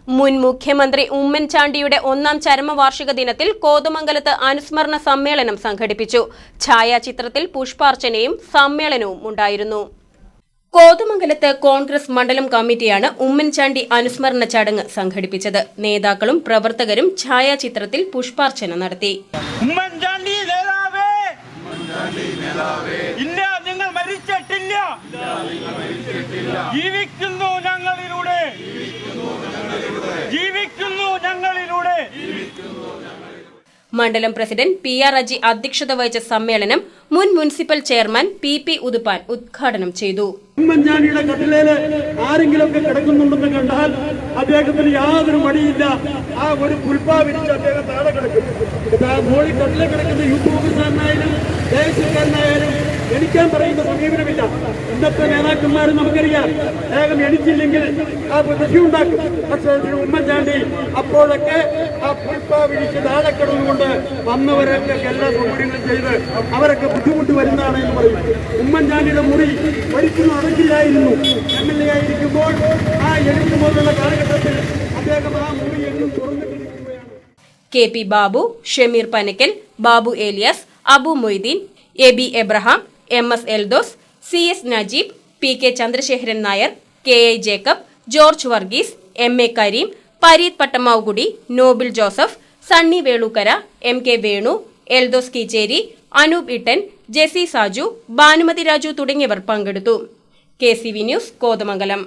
മുൻ മുഖ്യമന്ത്രി ഉമ്മൻചാണ്ടിയുടെ 1-ാം ചരമവാർഷിക ദിനത്തിൽ കോതമംഗലത്ത് അനുസ്മരണ സമ്മേളനം സംഘടിപ്പിച്ചു. ഛായാചിത്രത്തിൽ പുഷ്പാർച്ചനയും സമ്മേളനവും ഉണ്ടായിരുന്നു. കോതമംഗലത്ത് കോൺഗ്രസ് മണ്ഡലം കമ്മിറ്റിയാണ് ഉമ്മൻചാണ്ടി അനുസ്മരണ ചടങ്ങ് സംഘടിപ്പിച്ചത്. നേതാക്കളും പ്രവർത്തകരും ഛായാചിത്രത്തിൽ പുഷ്പാർച്ചന നടത്തി. മണ്ഡലം പ്രസിഡന്റ് PR അജി അധ്യക്ഷത വഹിച്ച സമ്മേളനം മുൻ മുനിസിപ്പൽ ചെയർമാൻ PP ഉതുപ്പാൻ ഉദ്ഘാടനം ചെയ്തു. ഉമ്മൻചാണ്ടിയുടെ കട്ടിലേല് ആരെങ്കിലുമൊക്കെ കിടക്കുന്നുണ്ടെന്ന് കണ്ടാൽ അദ്ദേഹത്തിന് യാതൊരു മടിയില്ല. ആ ഒരു പുൽപ്പാ വിരിച്ച് അദ്ദേഹം താഴെ കിടക്കും. മോളി കട്ടിലെ കിടക്കുന്ന യൂത്ത് കോൺഗ്രസ്സുകാരനായാലും ദേശക്കാരനായാലും എണിക്കാൻ പറയുന്ന സമീപനമില്ല. ഇന്നത്തെ നേതാക്കന്മാരും നമുക്കറിയാം, വേഗം എണിച്ചില്ലെങ്കിൽ ആ പ്രശ്നമുണ്ടാക്കും. പക്ഷേ ഉമ്മൻചാണ്ടി അപ്പോഴൊക്കെ ആ പുൽപ്പാ വിരിച്ച് താഴെ കിടന്നുകൊണ്ട് വന്നവരൊക്കെ എല്ലാ സൗകര്യങ്ങളും ചെയ്ത് അവരൊക്കെ ബുദ്ധിമുട്ട് വരുന്നതാണ് എന്ന് പറയും. ഉമ്മൻചാണ്ടിയുടെ മുറി ഒരിക്കലും അടക്കില്ലായിരുന്നു. MLA ആയിരിക്കുമ്പോൾ ആ എഴുതുമ്പോഴുള്ള കാലഘട്ടത്തിൽ അദ്ദേഹം ആ മുറി എന്നും തുറന്നിട്ടിരിക്കുകയാണ്. KP Babu, Shameer Panakkal, Babu Elias, Abu Moideen, AB Abraham, MS Eldhose, CS Najeeb, PK Chandrasekharan Nair, KI Jacob, George Varghese, MA Kareem, Pareeth Pattamavukudi, Noble Joseph, Sunny Velookkara, MK Venu, Eldhose Keecheri, Anoop Ittan, Jessy Saju, Bhanumathi Raju തുടങ്ങിയവർ പങ്കെടുത്തു. KCV news, Kothamangalam.